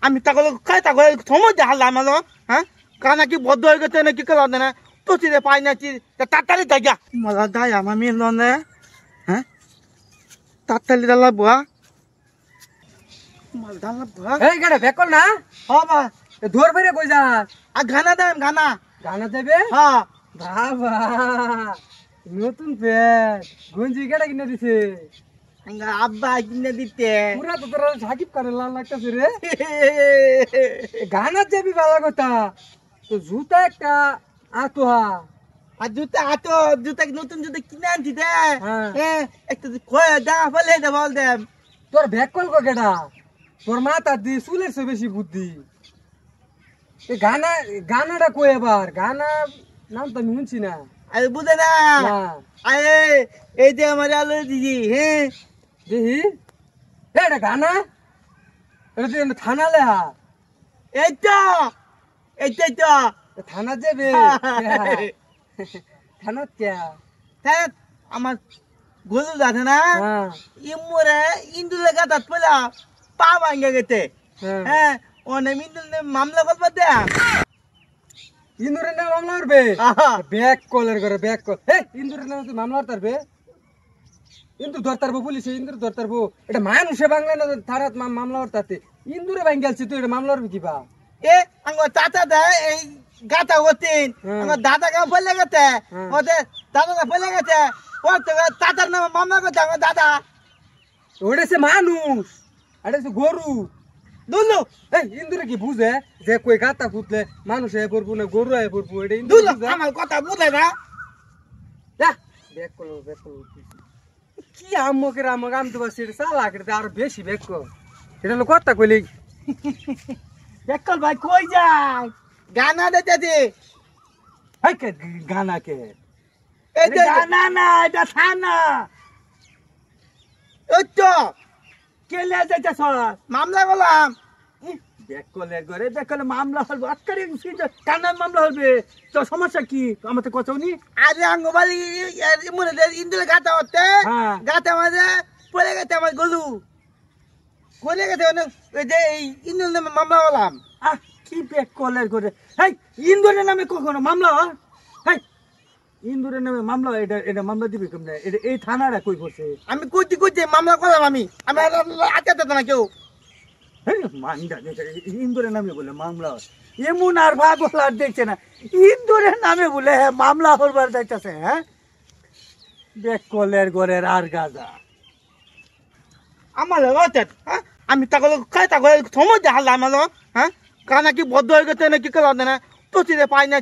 আমি তাকে খাই তাকে সময় দেখালাম আলো হ্যাঁ কানা কি বদ্ধ হয়ে গেছে না কি করে না তো চিরে পাই না তাড়াতাড়ি দেখা মজা দেয় আমার মেয়ে নে হ্যাঁ তাড়াতাড়ি দালা বুয়া মালদা বুয়া এই গাড়ি বেকল না হবা ধর ফেরে কই যা আর গানা দেন গানা গানা দেবে হ্যাঁ বাবা নতুন প্যান্ট গঞ্জি কেডা কিনে দিছে আব্বা কিনে দিতে পুরা তো তোর সাকিব করে লাল লাগতেছে রে গানা যাবি ভালো কথা তো জুতা একটা আতোহা আর জুতা আতো জুতা নতুন জুতা কিনে আনছি দে হ্যাঁ। হ্যাঁ একটা কয়ে দা ফেলে দে বল দে তোর ব্যাগ কল কেডা তোর মাথা দি চুলের চেয়ে বেশি বুদ্ধি গানাটা কই এবার গানা নাম তো আমি শুনছি না আরে বুঝে না না আরে এই যে আমার আলো দিদি হ্যাঁ দেখি এটা গানা এটা তুই থানা লেহা এই তো এই তো থানা যাবে থানা কে হ্যাঁ আমার গলু যাচ্ছে না হ্যাঁ ইমরে ইন্দুলে গাতাত পেলা পা ভাঙ্গে গেছে হ্যাঁ হ্যাঁ অনেক ইন্দুলে মামলা করবা দে ইন্দুরের নাম মামলা করবে ব্যাক কলের করে ব্যাক কল হে ইন্দুরের নাম তুই মামলা করবে ইন্দু ধরতারবো পুলিশে ইন্দুর ধরতারবো এটা মানুষে বাংলা না থানাত মামলা করতে ইন্দুরে ভাঙ্গে গেলছি তুই এটা মামলা করবি কিবা এ আমার চাচা দে এই গাতা হতেন আমার দাদা কা বলে গেছে ওদের দাদা কা বলে গেছে ও তো চাচার নামে মামলা করছে আমার দাদা ওটা সে মানুষ এটা সে গরু দুলু এই ইন্দুরে কি বুঝে যে কই গাতা ফুটলে মানুষ হয়ে পড়বো না গরু হয়ে পড়বো এটা ইন্দুর দুলু বুঝে আমার কথা বুঝলে না ব্যাক করো কি আমাকে আমি তো বাস এটা চালা কেটে আরো বেশি ব্যাক কর এটা হলো কথা কইলি দেখল ভাই কই যায় গানা দিতে দে হাই গানা কে এটা গানা না এটা থানা ওই তো কেলে যাইতে সর মামলা করলাম ব্যাকলের ঘরে ব্যাকলে মামলা হলবে আজকারি কান্নার মামলা হবে তো সমস্যা কি আমার তো কথা উনি আরে আঙ্গবালি মনে ইন্দুলে গাতা হতে হ্যাঁ। গাতা মাঝে পড়ে গেছে আমার গলু পড়ে গেছে অনেক ওই যে এই ইন্দুল নামে মামলা করলাম আহ কি ব্যাকলের ঘরে হাই ইন্দুরের নামে কখনো মামলা হয় হাই ইন্দুরের নামে মামলা এটা এটা মামলা দিবি কেমনে এটা এই থানাটা কই করছে আমি কইতে মামলা করলাম আমি আটকাতে না কেউ ইন্দুরের নামে বলে মামলা হয় এমন আর ভাগ আর দেখছে না ইন্দুরের নামে বলে মামলা করবার যাইতেছে হ্যাঁ ব্যাকলের ঘরের আর গাজা আমার হ্যাঁ আমি তাকে খাই তাকে সময় দেখালাম আলো হ্যাঁ কানা কি বদ্ধ হয়ে গেছে না কি করে না তো চিরে পাই না